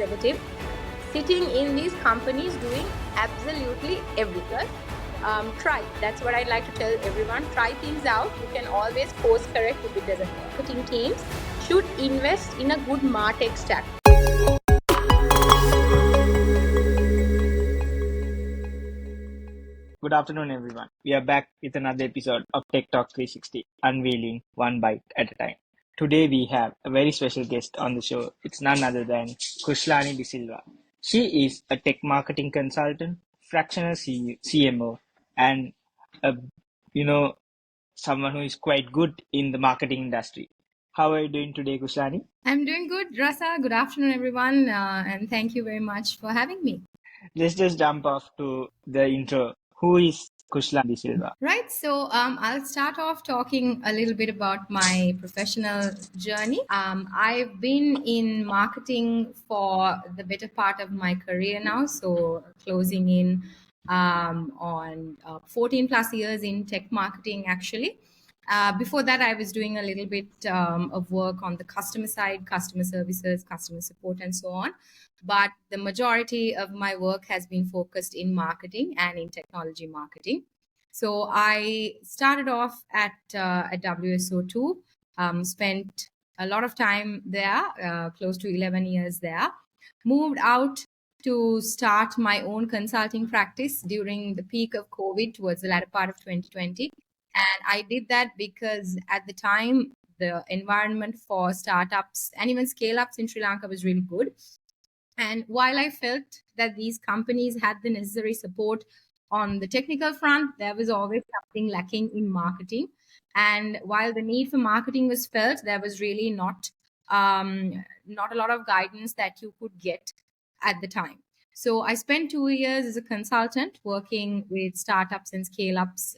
executive sitting in these companies doing absolutely everything. Try. That's what I'd like to tell everyone. Try things out. You can always course correct if it doesn't work. Marketing teams should invest in a good MarTech stack. Good afternoon, everyone. We are back with another episode of Tech Talk 360, unveiling one bite at a time. Today, we have a very special guest on the show. It's none other than Kushlani De Silva. She is a tech marketing consultant, fractional CMO, and a, someone who is quite good in the marketing industry. How are you doing today, Kushlani? I'm doing good, Rasa. Good afternoon, everyone, and thank you very much for having me. Let's just jump off to the intro. Who is Kushlani De Silva? Right. So I'll start off talking a little bit about my professional journey. I've been in marketing for the better part of my career now. So closing in on 14 plus years in tech marketing, actually. Before that, I was doing a little bit of work on the customer side, customer services, customer support, and so on. But the majority of my work has been focused in marketing and in technology marketing. So I started off at WSO2, spent a lot of time there, close to 11 years there. Moved out to start my own consulting practice during the peak of COVID towards the latter part of 2020. And I did that because at the time, the environment for startups and even scale ups in Sri Lanka was really good. And while I felt that these companies had the necessary support on the technical front, there was always something lacking in marketing. And while the need for marketing was felt, there was really not a lot of guidance that you could get at the time. So I spent 2 years as a consultant working with startups and scale ups,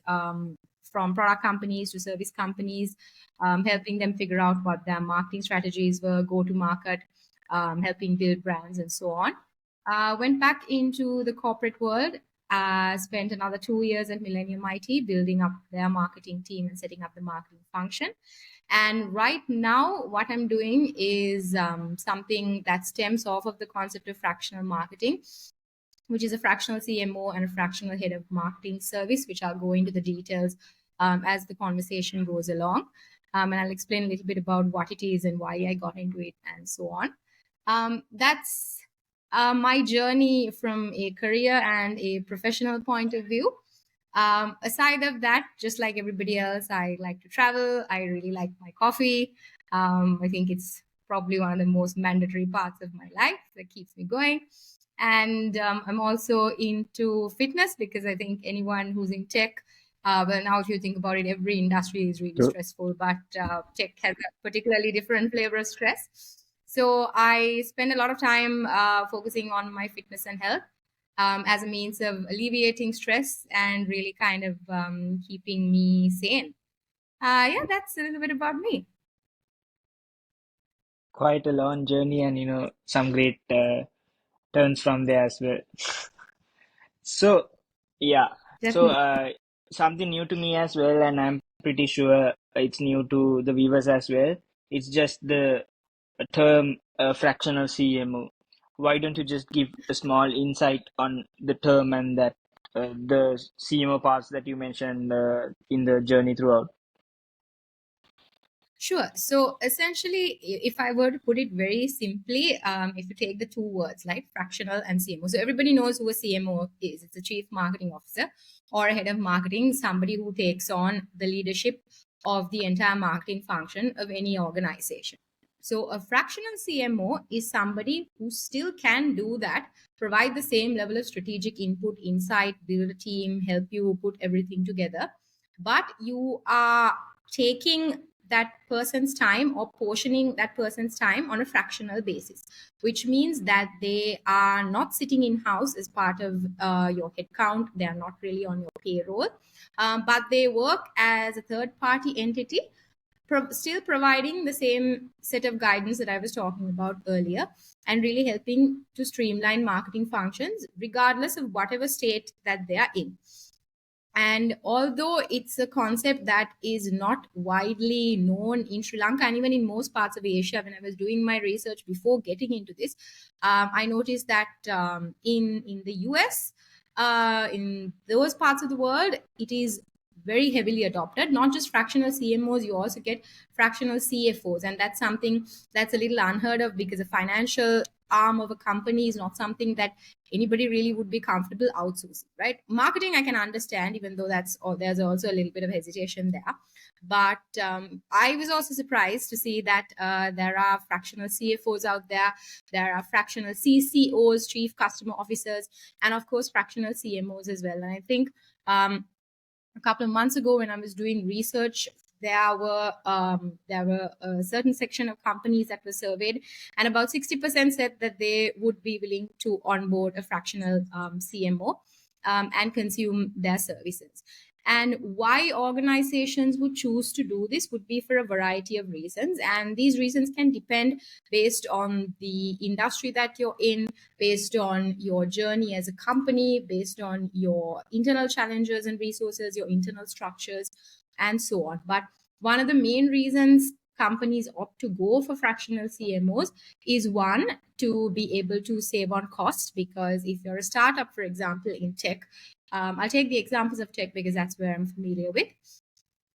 from product companies to service companies, helping them figure out what their marketing strategies were, go to market, helping build brands, and so on. Went back into the corporate world, spent another 2 years at Millennium IT, building up their marketing team and setting up the marketing function. And right now, what I'm doing is something that stems off of the concept of fractional marketing, which is a fractional CMO and a fractional head of marketing service, which I'll go into the details as the conversation goes along. And I'll explain a little bit about what it is and why I got into it and so on. That's my journey from a career and a professional point of view. Aside of that, just like everybody else, I like to travel. I really like my coffee. I think it's probably one of the most mandatory parts of my life that keeps me going. And I'm also into fitness because I think anyone who's in tech, well, now if you think about it, every industry is really stressful, but tech has a particularly different flavor of stress. So I spend a lot of time focusing on my fitness and health as a means of alleviating stress and really kind of keeping me sane. Yeah, that's a little bit about me. Quite a long journey, and some great turns from there as well. So, yeah. So, Definitely. something new to me as well, and I'm pretty sure it's new to the viewers as well. It's just the term fractional CMO. Why don't you just give a small insight on the term and that the CMO parts that you mentioned in the journey throughout? Sure. So essentially, if I were to put it very simply, if you take the two words like fractional and CMO, so everybody knows who a CMO is. It's a chief marketing officer or a head of marketing, somebody who takes on the leadership of the entire marketing function of any organization. So a fractional CMO is somebody who still can do that, provide the same level of strategic input, insight, build a team, help you put everything together. But you are taking that person's time or portioning that person's time on a fractional basis, which means that they are not sitting in house as part of your headcount. They are not really on your payroll, but they work as a third party entity, still providing the same set of guidance that I was talking about earlier and really helping to streamline marketing functions regardless of whatever state that they are in. And although it's a concept that is not widely known in Sri Lanka and even in most parts of Asia, when I was doing my research before getting into this, I noticed that in the US, in those parts of the world, it is very heavily adopted. Not just fractional CMOs, you also get fractional CFOs, and that's something that's a little unheard of because a financial arm of a company is not something that anybody really would be comfortable outsourcing, right? Marketing, I can understand, even though there's also a little bit of hesitation there. But I was also surprised to see that there are fractional CFOs out there, there are fractional CCOs, chief customer officers, and of course, fractional CMOs as well. And I think a couple of months ago when I was doing research, there were a certain section of companies that were surveyed, and about 60% said that they would be willing to onboard a fractional CMO and consume their services. And why organizations would choose to do this would be for a variety of reasons, and these reasons can depend based on the industry that you're in, based on your journey as a company, based on your internal challenges and resources, your internal structures, and so on. But one of the main reasons companies opt to go for fractional CMOs is one, to be able to save on cost. Because if you're a startup, for example, in tech, I'll take the examples of tech because that's where I'm familiar with.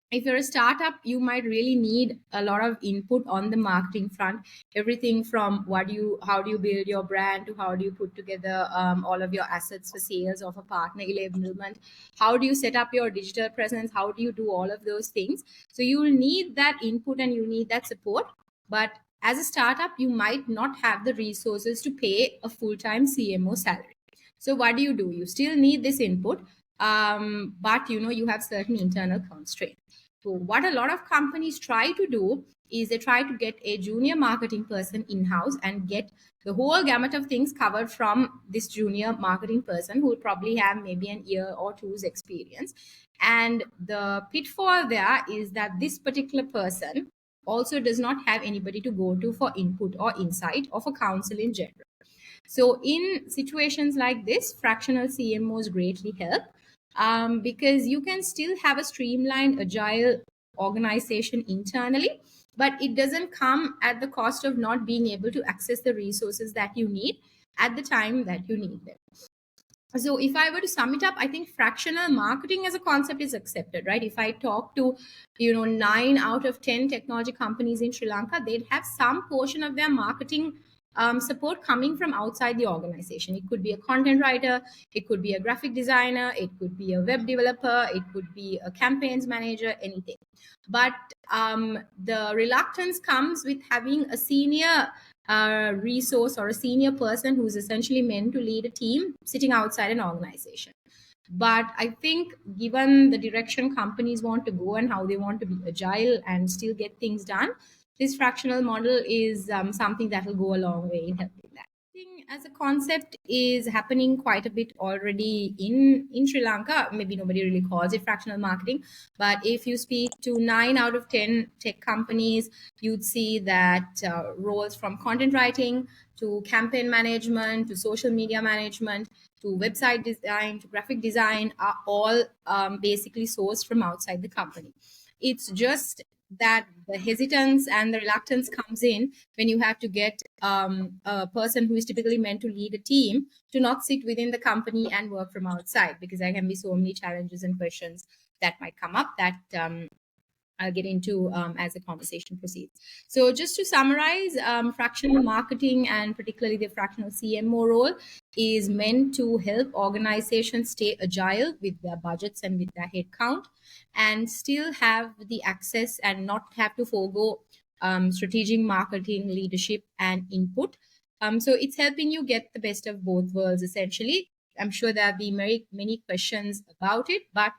If you're a startup, you might really need a lot of input on the marketing front. Everything from how do you build your brand, to how do you put together all of your assets for sales of a partner enablement, how do you set up your digital presence, how do you do all of those things. So you will need that input and you need that support. But as a startup, you might not have the resources to pay a full-time CMO salary. So what do? You still need this input, but you have certain internal constraints. So what a lot of companies try to do is they try to get a junior marketing person in-house and get the whole gamut of things covered from this junior marketing person who will probably have maybe an year or two's experience. And the pitfall there is that this particular person also does not have anybody to go to for input or insight or for counsel in general. So in situations like this, fractional CMOs greatly help, because you can still have a streamlined, agile organization internally, but it doesn't come at the cost of not being able to access the resources that you need at the time that you need them. So if I were to sum it up, I think fractional marketing as a concept is accepted, right? If I talk to 9 out of 10 technology companies in Sri Lanka, they'd have some portion of their marketing support coming from outside the organization. It could be a content writer, it could be a graphic designer, it could be a web developer, it could be a campaigns manager, anything. But the reluctance comes with having a senior resource or a senior person who's essentially meant to lead a team sitting outside an organization. But I think given the direction companies want to go and how they want to be agile and still get things done, this fractional model is something that will go a long way in helping that. As a concept is happening quite a bit already in Sri Lanka. Maybe nobody really calls it fractional marketing, but if you speak to 9 out of 10 tech companies, you'd see that roles from content writing to campaign management to social media management to website design to graphic design are all basically sourced from outside the company. It's just that the hesitance and the reluctance comes in when you have to get a person who is typically meant to lead a team to not sit within the company and work from outside, because there can be so many challenges and questions that might come up that I'll get into as the conversation proceeds. So just to summarize, fractional marketing and particularly the fractional CMO role is meant to help organizations stay agile with their budgets and with their headcount and still have the access and not have to forego strategic marketing, leadership, and input. So it's helping you get the best of both worlds, essentially. I'm sure there'll be many questions about it, but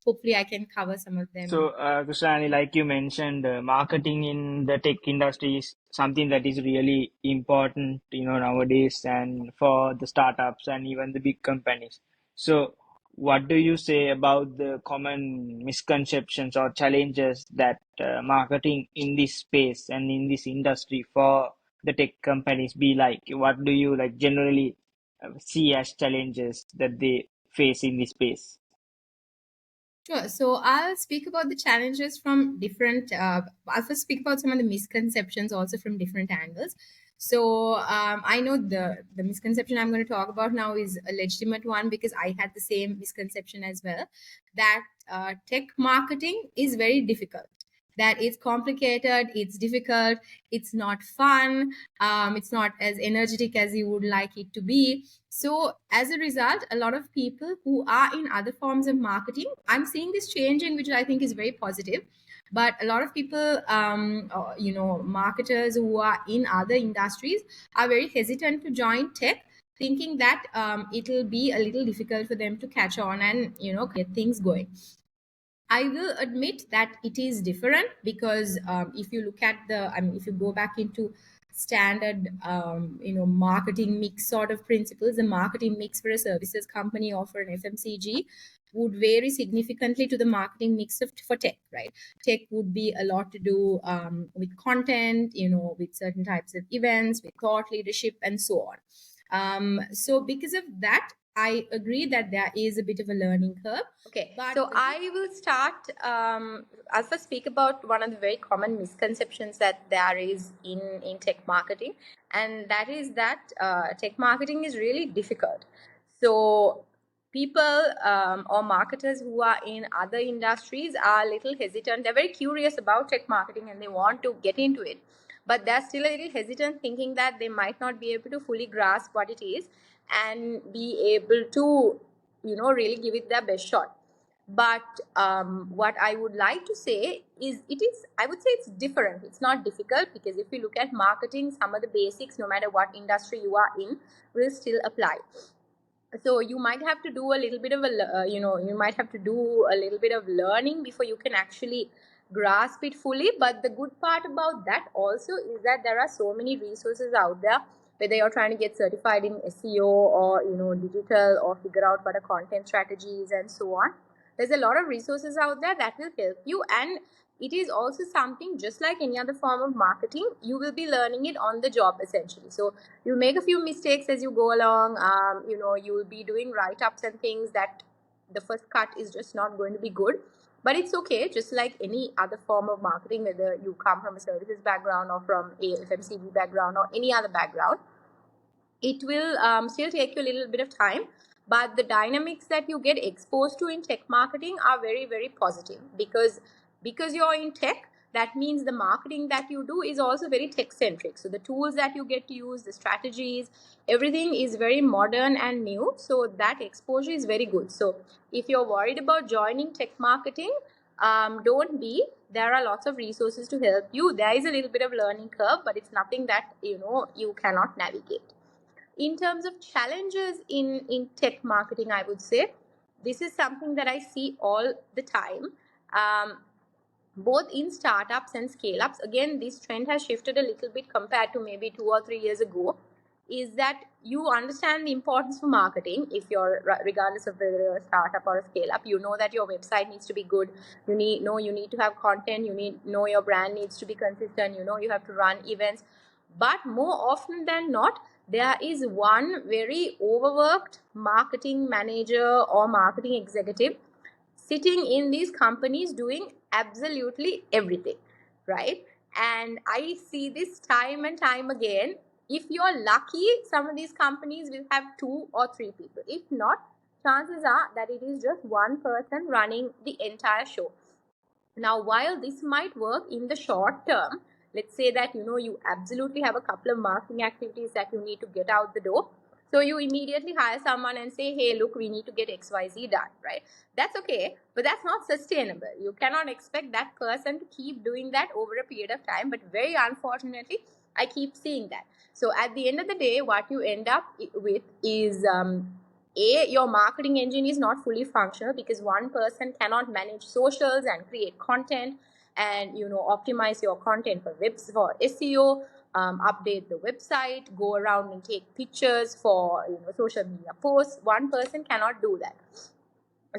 hopefully I can cover some of them. So, Kushlani, like you mentioned, marketing in the tech industry is something that is really important, nowadays, and for the startups and even the big companies. So, what do you say about the common misconceptions or challenges that marketing in this space and in this industry for the tech companies be like? What do you like generally see as challenges that they face in this space? Sure. So I'll speak about the challenges from different. I'll first speak about some of the misconceptions also from different angles. So I know the misconception I'm going to talk about now is a legitimate one because I had the same misconception as well. That tech marketing is very difficult. That it's complicated. It's difficult. It's not fun. It's not as energetic as you would like it to be. So, as a result, a lot of people who are in other forms of marketing, I'm seeing this changing, which I think is very positive. But a lot of people, marketers who are in other industries are very hesitant to join tech, thinking that it'll be a little difficult for them to catch on and get things going. I will admit that it is different because if you look at if you go back into standard, marketing mix sort of principles, the marketing mix for a services company or for an FMCG would vary significantly to the marketing mix for tech, right? Tech would be a lot to do with content, with certain types of events, with thought leadership, and so on. So because of that, I agree that there is a bit of a learning curve. Okay, so I will start. I'll first speak about one of the very common misconceptions that there is in tech marketing, and that is that tech marketing is really difficult. So people or marketers who are in other industries are a little hesitant. They're very curious about tech marketing and they want to get into it, but they're still a little hesitant, thinking that they might not be able to fully grasp what it is and be able to really give it their best shot. But what I would like to say is, I would say it's different. It's not difficult, because if you look at marketing, some of the basics, no matter what industry you are in, will still apply. So you might have to do a little bit of you might have to do a little bit of learning before you can actually grasp it fully. But the good part about that also is that there are so many resources out there, whether you're trying to get certified in SEO or digital, or figure out what a content strategy is and so on. There's a lot of resources out there that will help you, and it is also something, just like any other form of marketing, you will be learning it on the job essentially. So you make a few mistakes as you go along. You will be doing write-ups and things that the first cut is just not going to be good, but it's okay. Just like any other form of marketing, whether you come from a services background or from a FMCG background or any other background, it will still take you a little bit of time, but the dynamics that you get exposed to in tech marketing are very, very positive, because you're in tech. That means the marketing that you do is also very tech centric. So the tools that you get to use, the strategies, everything is very modern and new, so that exposure is very good. So if you're worried about joining tech marketing, don't be. There are lots of resources to help you. There is a little bit of learning curve, but it's nothing that you cannot navigate. In terms of challenges in tech marketing, I would say this is something that I see all the time, both in startups and scale ups. Again, this trend has shifted a little bit compared to maybe 2 or 3 years ago. Is that you understand the importance for marketing? If you're, regardless of whether you're a startup or a scale up, you know that your website needs to be good. You need to have content. Your brand needs to be consistent. You have to run events. But more often than not, there is one very overworked marketing manager or marketing executive sitting in these companies doing absolutely everything, right? And I see this time and time again. If you're lucky, some of these companies will have 2 or 3 people. If not, chances are that it is just one person running the entire show. Now, while this might work in the short term, let's say that you absolutely have a couple of marketing activities that you need to get out the door. So you immediately hire someone and say, hey, look, we need to get XYZ done, right? That's okay, but that's not sustainable. You cannot expect that person to keep doing that over a period of time. But very unfortunately, I keep seeing that. So at the end of the day, what you end up with is your marketing engine is not fully functional, because one person cannot manage socials and create content and optimize your content for SEO, update the website, go around and take pictures for social media posts. One person cannot do that.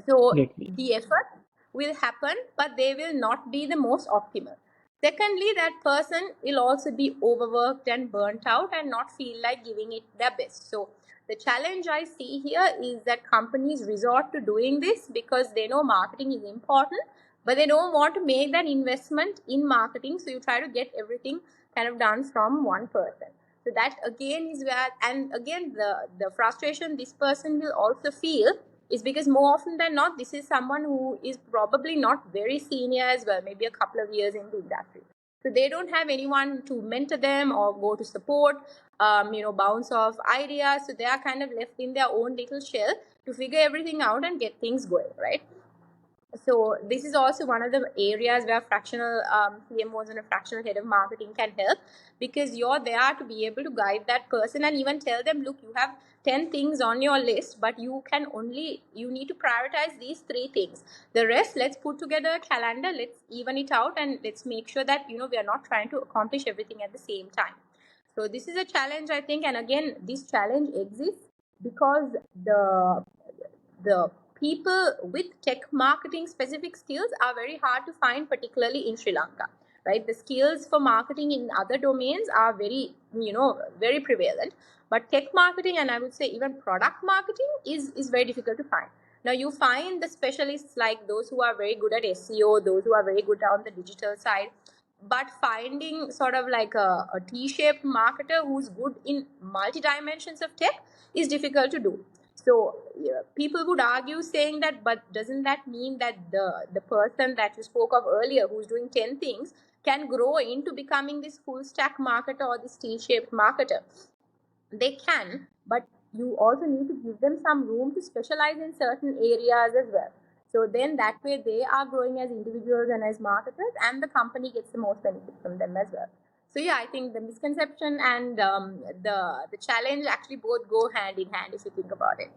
So Exactly. the effort will happen, but they will not be the most optimal. Secondly, that person will also be overworked and burnt out and not feel like giving it their best. So the challenge I see here is that companies resort to doing this because they know marketing is important, but they don't want to make that investment in marketing. So you try to get everything kind of done from one person. So that again is where, and again, the frustration this person will also feel is because more often than not, this is someone who is probably not very senior as well, maybe a couple of years into industry. So they don't have anyone to mentor them or go to support, bounce off ideas. So they are kind of left in their own little shell to figure everything out and get things going, right? So this is also one of the areas where fractional CMOs and a fractional head of marketing can help, because you're there to be able to guide that person and even tell them, look, you have 10 things on your list, but you need to prioritize these 3 things. The rest, let's put together a calendar, let's even it out, and let's make sure that we are not trying to accomplish everything at the same time. So this is a challenge, I think, and again, this challenge exists because the people with tech marketing specific skills are very hard to find, particularly in Sri Lanka, right? The skills for marketing in other domains are very prevalent, but tech marketing, and I would say even product marketing, is very difficult to find. Now you find the specialists like those who are very good at SEO, those who are very good on the digital side, but finding sort of like a T-shaped marketer who's good in multi dimensions of tech is difficult to do. So yeah, people would argue saying that, but doesn't that mean that the person that you spoke of earlier, who's doing 10 things, can grow into becoming this full stack marketer or this T-shaped marketer? They can, but you also need to give them some room to specialize in certain areas as well. So then that way they are growing as individuals and as marketers, and the company gets the most benefit from them as well. So yeah, I think the misconception and the challenge actually both go hand in hand if you think about it.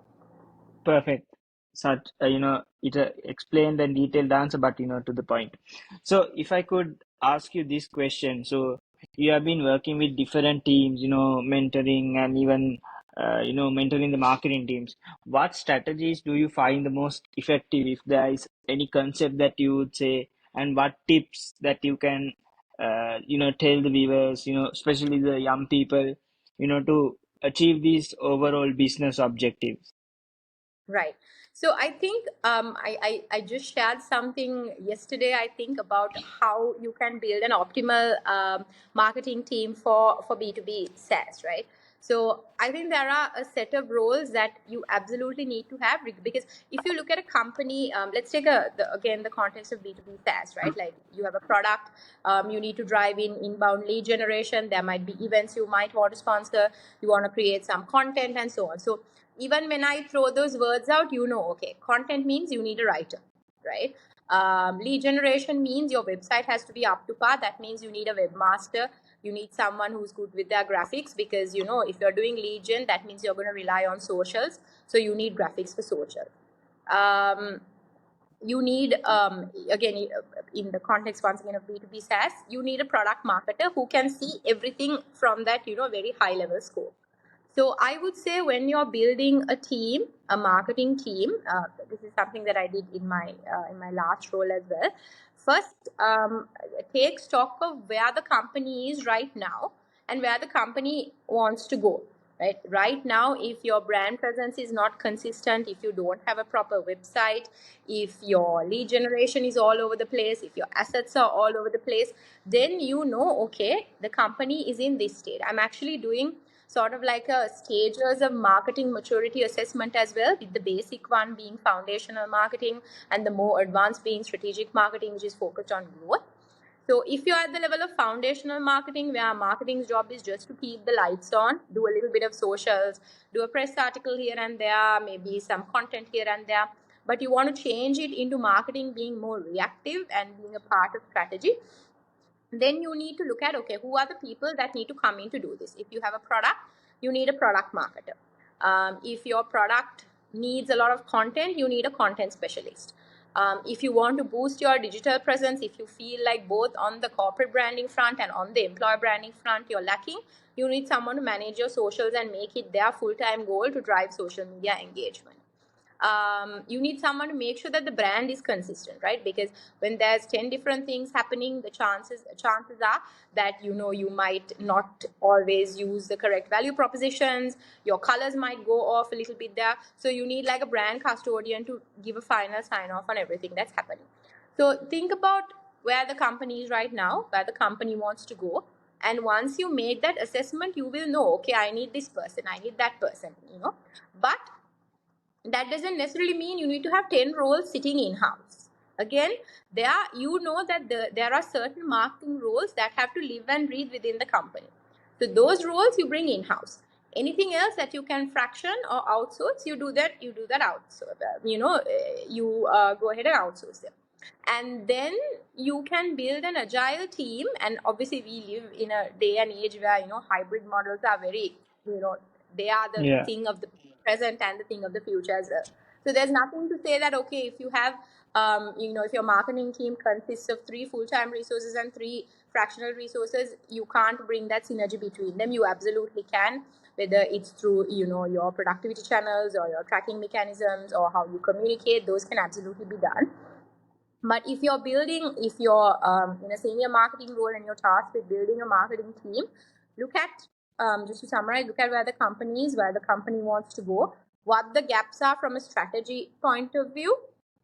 Perfect. Such, it explained and detailed answer, but to the point. So, if I could ask you this question, so you have been working with different teams, mentoring and even, mentoring the marketing teams. What strategies do you find the most effective, if there is any concept that you would say, and what tips that you can, tell the viewers, especially the young people, to achieve these overall business objectives? Right. So I think I just shared something yesterday, I think, about how you can build an optimal marketing team for B2B SaaS, right? So I think there are a set of roles that you absolutely need to have, because if you look at a company, let's take again the context of B2B SaaS, right? Like you have a product, you need to drive in inbound lead generation. There might be events you might want to sponsor. You want to create some content and so on. So even when I throw those words out, okay, content means you need a writer, right? Lead generation means your website has to be up to par. That means you need a webmaster. You need someone who's good with their graphics, because if you're doing lead gen, that means you're going to rely on socials. So you need graphics for social. You need, again, in the context once again of B2B SaaS, you need a product marketer who can see everything from that very high level scope. So I would say, when you're building a team, a marketing team, this is something that I did in my last role as well. First, take stock of where the company is right now and where the company wants to go. Right now, if your brand presence is not consistent, if you don't have a proper website, if your lead generation is all over the place, if your assets are all over the place, then okay, the company is in this state. I'm actually doing sort of like a stages of marketing maturity assessment as well, with the basic one being foundational marketing and the more advanced being strategic marketing, which is focused on growth. So if you're at the level of foundational marketing, where marketing's job is just to keep the lights on, do a little bit of socials, do a press article here and there, maybe some content here and there, but you want to change it into marketing being more reactive and being a part of strategy, then you need to look at, okay, who are the people that need to come in to do this? If you have a product, you need a product marketer. If your product needs a lot of content, you need a content specialist. If you want to boost your digital presence, if you feel like both on the corporate branding front and on the employer branding front you're lacking, you need someone to manage your socials and make it their full-time goal to drive social media engagement. You need someone to make sure that the brand is consistent, right? Because when there's 10 different things happening, the chances are that you might not always use the correct value propositions. Your colors might go off a little bit there, so you need like a brand custodian to give a final sign off on everything that's happening. So think about where the company is right now, where the company wants to go, and once you make that assessment, you will know, okay, I need this person, I need that person, but that doesn't necessarily mean you need to have 10 roles sitting in house. Again, there are certain marketing roles that have to live and breathe within the company. So those roles you bring in house. Anything else that you can fraction or outsource, you do that outsource. You go ahead and outsource them. And then you can build an agile team. And obviously we live in a day and age where hybrid models are very, they are the Yeah. thing of the present and the thing of the future as well. So there's nothing to say that, okay, if you have if your marketing team consists of 3 full-time resources and 3 fractional resources, you can't bring that synergy between them. You absolutely can, whether it's through your productivity channels or your tracking mechanisms or how you communicate. Those can absolutely be done. But if you're in a senior marketing role and you're tasked with building a marketing team, look at, just to summarize, look at where the company is, where the company wants to go, what the gaps are from a strategy point of view,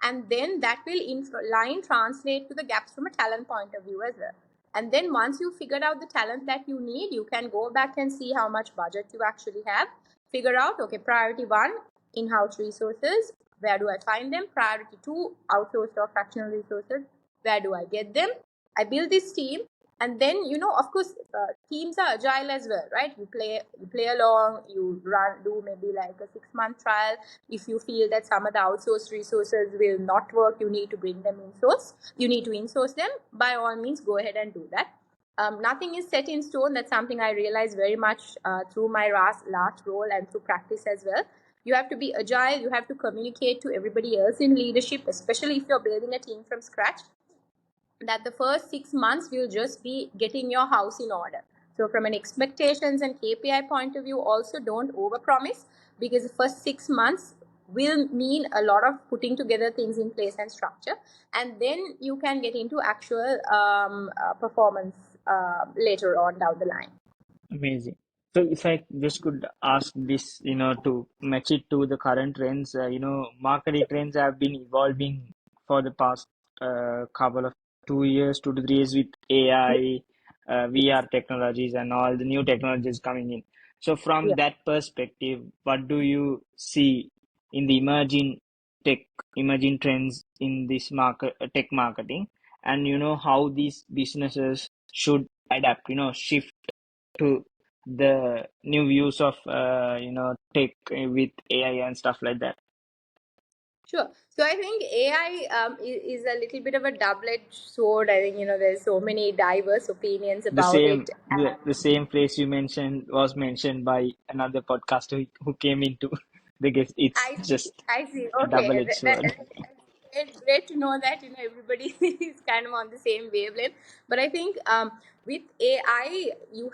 and then that will in line translate to the gaps from a talent point of view as well. And then once you figured out the talent that you need, you can go back and see how much budget you actually have. Figure out, okay, priority 1, in-house resources. Where do I find them? Priority 2, outsourced or fractional resources. Where do I get them? I build this team, and then of course, teams are agile as well, right? You play along. You do maybe like a 6-month trial. If you feel that some of the outsourced resources will not work, you need to bring them in-source. You need to in-source them. By all means, go ahead and do that. Nothing is set in stone. That's something I realized very much through my last role and through practice as well. You have to be agile. You have to communicate to everybody else in leadership, especially if you're building a team from scratch, that the first 6 months will just be getting your house in order. So from an expectations and KPI point of view, also don't overpromise, because the first 6 months will mean a lot of putting together things in place and structure, and then you can get into actual performance later on down the line. Amazing. So if I just could ask this, to match it to the current trends, marketing trends have been evolving for the past couple of 2 years, 2 to 3 years with AI, VR technologies, and all the new technologies coming in. So from Yeah. that perspective, what do you see in the emerging trends in this tech marketing, and how these businesses should adapt, shift to the new views of tech with AI and stuff like that. Sure. So I think AI is a little bit of a double-edged sword. I think there's so many diverse opinions The about same it. the same phrase you mentioned was mentioned by another podcaster who came into the guest. It's I see. just I see. a Okay, double-edged sword. it's great to know that everybody is kind of on the same wavelength. But I think with AI, you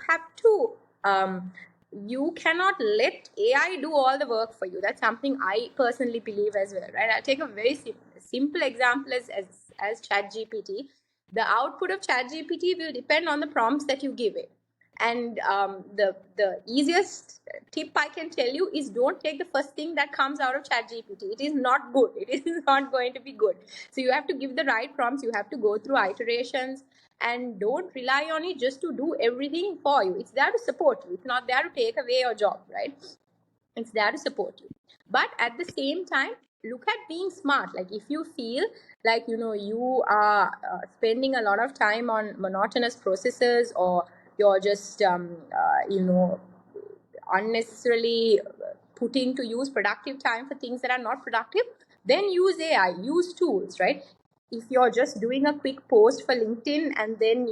cannot let AI do all the work for you. That's something I personally believe as well, right? I'll take a very simple example as ChatGPT. The output of ChatGPT will depend on the prompts that you give it. And the easiest tip I can tell you is, don't take the first thing that comes out of ChatGPT. It is not good. It is not going to be good. So you have to give the right prompts. You have to go through iterations, and don't rely on it just to do everything for you. It's there to support you. It's not there to take away your job, right? It's there to support you. But at the same time, look at being smart. Like, if you feel like you are spending a lot of time on monotonous processes, or you're just unnecessarily putting to use productive time for things that are not productive, then use AI, use tools, right? If you're just doing a quick post for LinkedIn, and then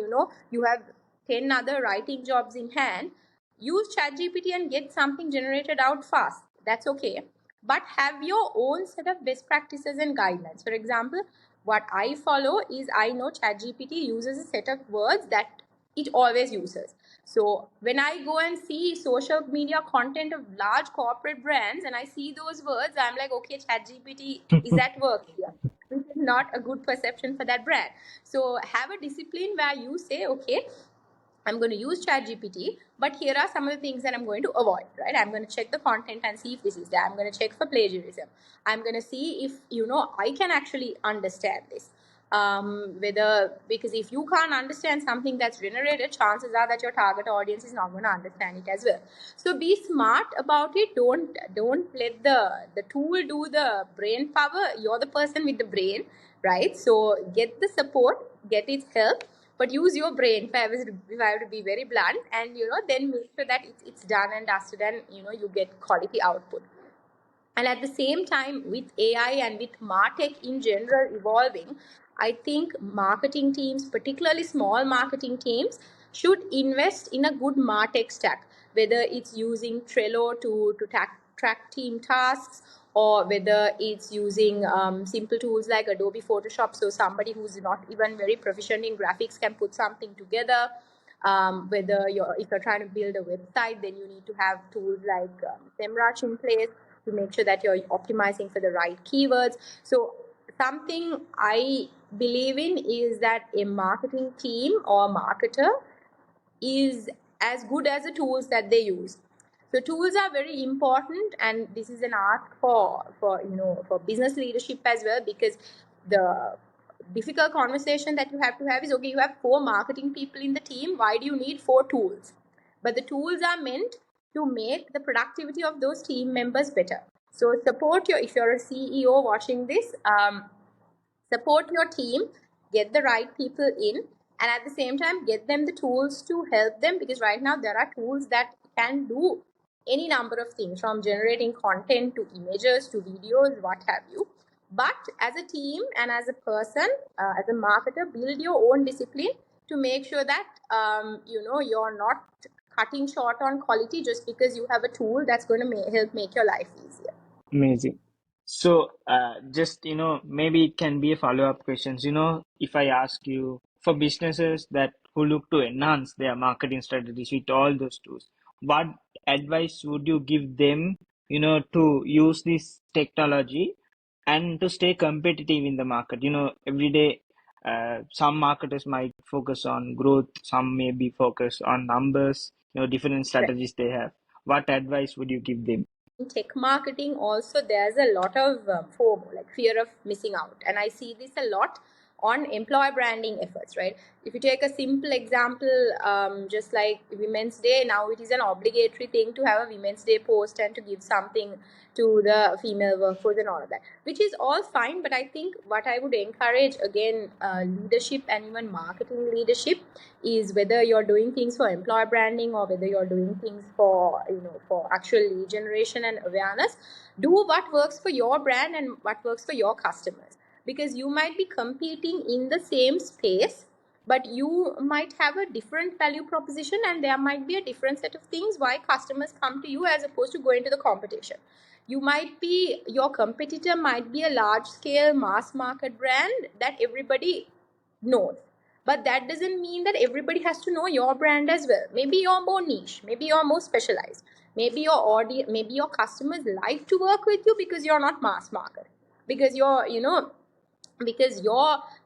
you have 10 other writing jobs in hand, use ChatGPT and get something generated out fast. That's okay. But have your own set of best practices and guidelines. For example, what I follow is, I know ChatGPT uses a set of words that it always uses. So when I go and see social media content of large corporate brands and I see those words, I'm like, okay, ChatGPT is at work here, which is not a good perception for that brand. So have a discipline where you say, okay, I'm going to use ChatGPT, but here are some of the things that I'm going to avoid, right? I'm going to check the content and see if this is there. I'm going to check for plagiarism. I'm going to see if, I can actually understand this. Because if you can't understand something that's generated, chances are that your target audience is not going to understand it as well. So be smart about it. Don't let the tool do the brain power. You're the person with the brain, right? So get the support, get its help, but use your brain if I have to be very blunt, and then make sure that it's done and dusted, and you get quality output. And at the same time, with AI and with martech in general evolving, I think marketing teams, particularly small marketing teams, should invest in a good martech stack, whether it's using Trello to track team tasks, or whether it's using simple tools like Adobe Photoshop, so somebody who's not even very proficient in graphics can put something together. Whether if you're trying to build a website, then you need to have tools like SEMrush in place to make sure that you're optimizing for the right keywords. So something I believe in is that a marketing team or marketer is as good as the tools that they use. So tools are very important, and this is an ask for business leadership as well, because the difficult conversation that you have to have is, okay, you have 4 marketing people in the team, why do you need 4 tools? But the tools are meant to make the productivity of those team members better. So if you're a CEO watching this, support your team, get the right people in, and at the same time get them the tools to help them, because right now there are tools that can do any number of things, from generating content to images to videos, what have you. But as a team and as a person, as a marketer, build your own discipline to make sure that you're not cutting short on quality just because you have a tool that's going to help make your life easier. Amazing. So, just, maybe it can be a follow-up questions. If I ask you for businesses that who look to enhance their marketing strategies with all those tools, what advice would you give them, to use this technology and to stay competitive in the market? Every day, some marketers might focus on growth, some may be focused on numbers, different Right. strategies they have. What advice would you give them? In tech marketing also, there's a lot of FOMO, like fear of missing out, and I see this a lot on employer branding efforts, right? If you take a simple example, just like Women's Day, now it is an obligatory thing to have a Women's Day post and to give something to the female workforce and all of that, which is all fine. But I think what I would encourage, again, leadership and even marketing leadership, is whether you're doing things for employer branding or whether you're doing things for actual lead generation and awareness, do what works for your brand and what works for your customers, because you might be competing in the same space, but you might have a different value proposition, and there might be a different set of things why customers come to you as opposed to going to the competition. Your competitor might be a large scale mass market brand that everybody knows, but that doesn't mean that everybody has to know your brand as well. Maybe you're more niche, maybe you're more specialized, maybe your audience, maybe your customers like to work with you because you're not mass market, because you're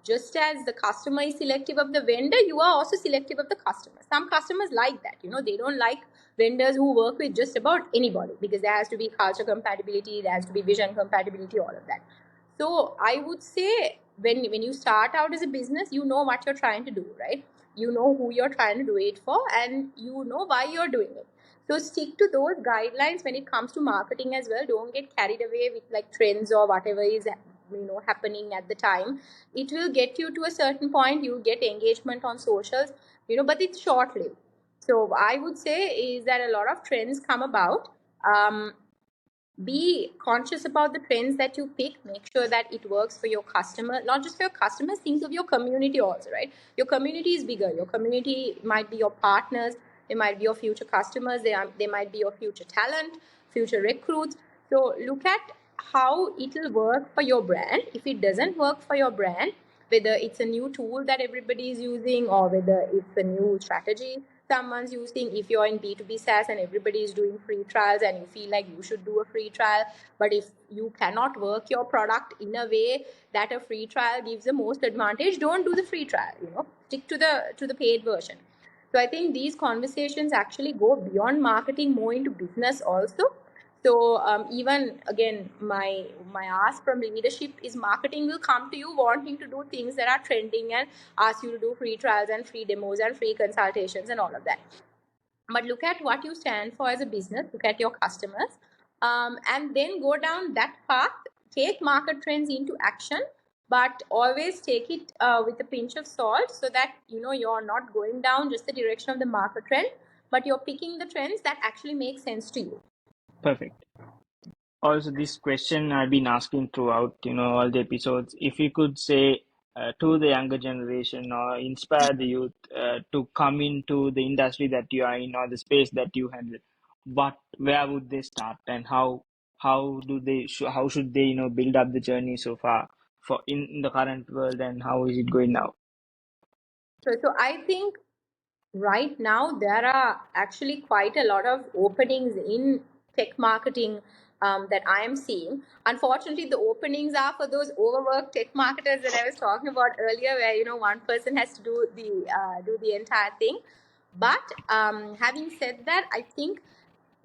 just as the customer is selective of the vendor, you are also selective of the customer. Some customers like that, they don't like vendors who work with just about anybody, because there has to be culture compatibility, there has to be vision compatibility, all of that. So I would say, when you start out as a business, you know what you're trying to do, right? You know who you're trying to do it for, and you know why you're doing it. So stick to those guidelines when it comes to marketing as well. Don't get carried away with like trends or whatever is happening at the time. It will get you to a certain point, you get engagement on socials, but it's short lived. So I would say is that a lot of trends come about. Be conscious about the trends that you pick. Make sure that it works for your customer, not just for your customers. Think of your community also, right? Your community is bigger. Your community might be your partners, they might be your future customers, they might be your future talent, future recruits. So look at how it will work for your brand. If it doesn't work for your brand, whether it's a new tool that everybody is using or whether it's a new strategy someone's using. If you're in B2B SaaS and everybody is doing free trials and you feel like you should do a free trial, but if you cannot work your product in a way that a free trial gives the most advantage, don't do the free trial, stick to the paid version. So I think these conversations actually go beyond marketing, more into business also. So even again, my ask from leadership is marketing will come to you wanting to do things that are trending and ask you to do free trials and free demos and free consultations and all of that. But look at what you stand for as a business, look at your customers, and then go down that path. Take market trends into action, but always take it with a pinch of salt, so that you're not going down just the direction of the market trend, but you're picking the trends that actually make sense to you. Perfect. Also, this question I've been asking throughout, all the episodes. If you could say to the younger generation or inspire the youth to come into the industry that you are in or the space that you handle, where would they start, and how should they build up the journey so far for in the current world, and how is it going now? So I think right now there are actually quite a lot of openings in tech marketing that I am seeing. Unfortunately, the openings are for those overworked tech marketers that I was talking about earlier, where one person has to do the entire thing. But having said that, I think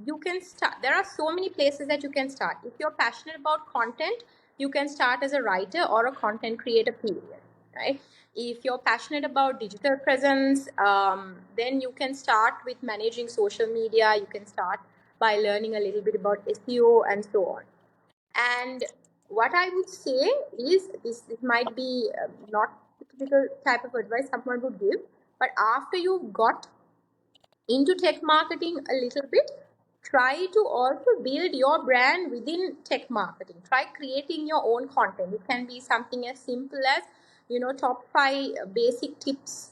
you can start. There are so many places that you can start. If you're passionate about content, you can start as a writer or a content creator, period, right? If you're passionate about digital presence, then you can start with managing social media. You can start by learning a little bit about SEO and so on. And what I would say is this might be not the typical type of advice someone would give, but after you've got into tech marketing a little bit, try to also build your brand within tech marketing. Try creating your own content. It can be something as simple as top 5 basic tips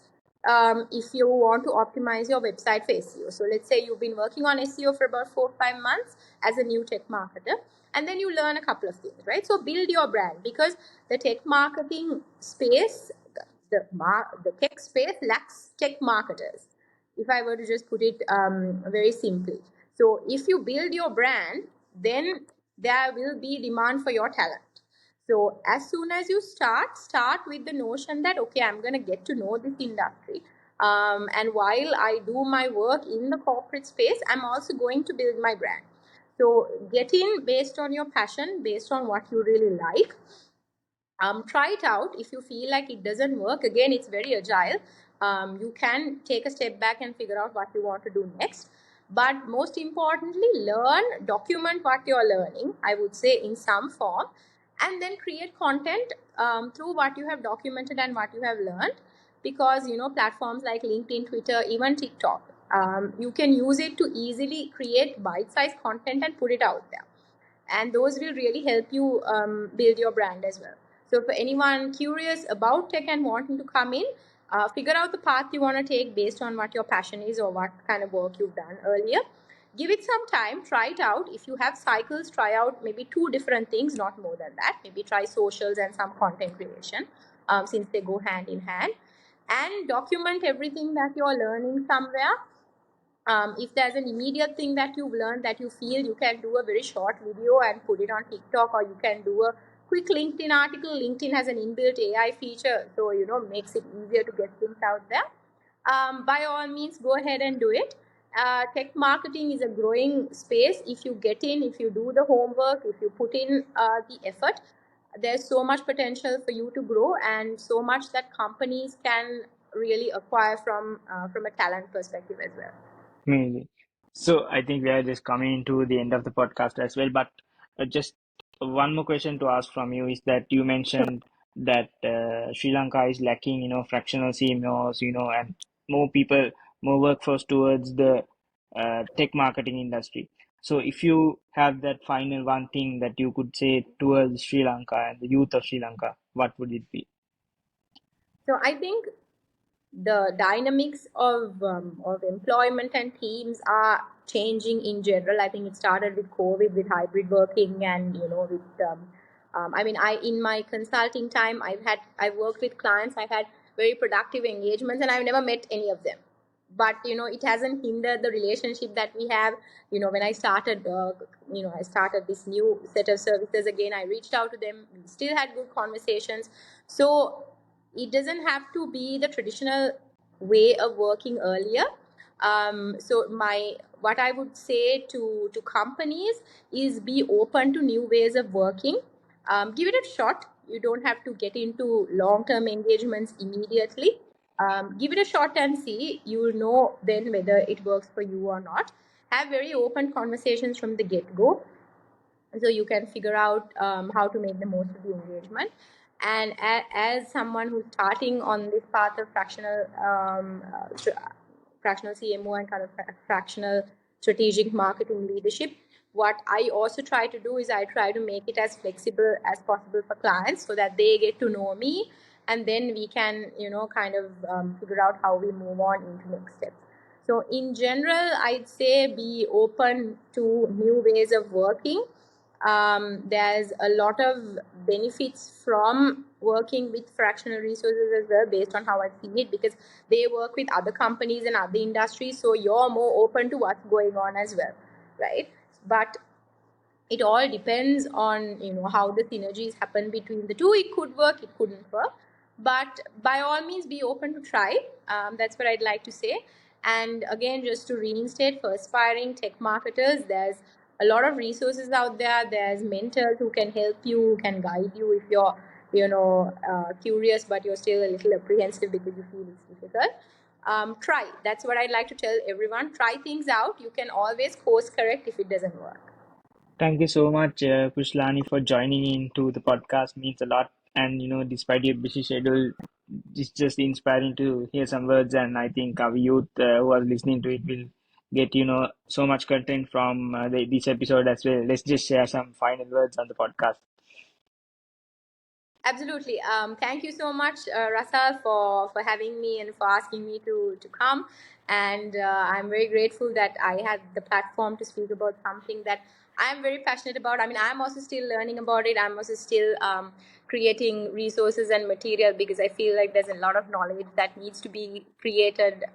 if you want to optimize your website for SEO. So let's say you've been working on SEO for about 4 or 5 months as a new tech marketer, and then you learn a couple of things, right? So build your brand, because the tech marketing space, the tech space lacks tech marketers, if I were to just put it very simply. So if you build your brand, then there will be demand for your talent. So as soon as you start with the notion that, okay, I'm going to get to know this industry. And while I do my work in the corporate space, I'm also going to build my brand. So get in based on your passion, based on what you really like. Try it out. If you feel like it doesn't work, again, it's very agile. You can take a step back and figure out what you want to do next. But most importantly, document what you're learning, I would say, in some form, and then create content through what you have documented and what you have learned. Because platforms like LinkedIn, Twitter, even TikTok, you can use it to easily create bite-sized content and put it out there, and those will really help you build your brand as well. So for anyone curious about tech and wanting to come in, figure out the path you want to take based on what your passion is or what kind of work you've done earlier. Give it some time, try it out. If you have cycles, try out maybe 2 different things, not more than that. Maybe try socials and some content creation, since they go hand in hand, and document everything that you're learning somewhere. If there's an immediate thing that you've learned that you feel, you can do a very short video and put it on TikTok, or you can do a quick LinkedIn article. LinkedIn has an inbuilt AI feature, so makes it easier to get things out there. By all means, go ahead and do it. Tech marketing is a growing space. If you get in, if you do the homework, if you put in the effort, there's so much potential for you to grow, and so much that companies can really acquire from a talent perspective as well. Amazing. So I think we are just coming to the end of the podcast as well. But just one more question to ask from you is that you mentioned that Sri Lanka is lacking, fractional CMOs, and more people, more workforce towards the tech marketing industry. So if you have that final one thing that you could say towards Sri Lanka and the youth of Sri Lanka, what would it be? So I think the dynamics of employment and teams are changing in general. I think it started with COVID, with hybrid working, and with I mean, I in my consulting time, I've worked with clients. I've had very productive engagements, and I've never met any of them. But it hasn't hindered the relationship that we have. When I started, I started this new set of services again. I reached out to them. We still had good conversations. So it doesn't have to be the traditional way of working earlier. So my what I would say to companies is be open to new ways of working. Give it a shot. You don't have to get into long-term engagements immediately. Give it a shot and see. You will know then whether it works for you or not. Have very open conversations from the get-go, so you can figure out how to make the most of the engagement. And as someone who's starting on this path of fractional CMO and kind of fractional strategic marketing leadership, what I also try to do is I try to make it as flexible as possible for clients so that they get to know me, and then we can kind of figure out how we move on into next steps. So in general, I'd say be open to new ways of working. There's a lot of benefits from working with fractional resources as well, based on how I see it, because they work with other companies and other industries, so you're more open to what's going on as well, right? But it all depends on how the synergies happen between the two. It could work, it couldn't work, but by all means be open to try. That's what I'd like to say. And again, just to reinstate, for aspiring tech marketers, there's a lot of resources out there. There's mentors who can help you, who can guide you if you're curious but you're still a little apprehensive because you feel it's difficult. Try. That's what I'd like to tell everyone. Try things out. You can always course correct if it doesn't work. Thank you so much, Kushlani, for joining into the podcast. Means a lot. And despite your busy schedule, it's just inspiring to hear some words. And I think our youth who are listening to it will get so much content from this episode as well. Let's just share some final words on the podcast. Absolutely. Thank you so much, Rasal, for having me and for asking me to come. And I'm very grateful that I had the platform to speak about something that I'm very passionate about. I mean, I'm also still learning about it. I'm also still creating resources and material because I feel like there's a lot of knowledge that needs to be created.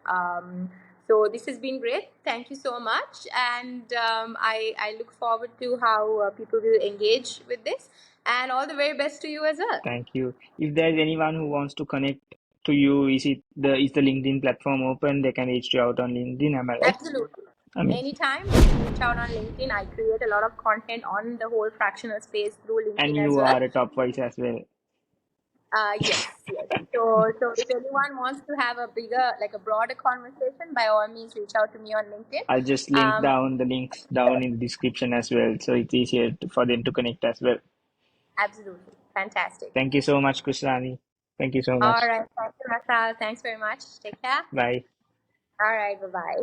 So this has been great. Thank you so much. And I look forward to how people will engage with this. And all the very best to you as well. Thank you. If there's anyone who wants to connect to you, is the LinkedIn platform open? They can reach you out on LinkedIn. Am I right? Absolutely. I mean, Anytime you can reach out on LinkedIn. I create a lot of content on the whole fractional space through and LinkedIn as you well. are a top voice as well. Yes, yes. So if anyone wants to have a bigger, like a broader conversation, by all means, reach out to me on LinkedIn. I'll just link Um, down the links down in the description as well, so it's easier for them to connect as well. Absolutely. Fantastic. Thank you so much, Kushrani. Thank you so All much. right. Thank you, Rasal. Thanks very much. Take care. Bye. All right. Bye bye.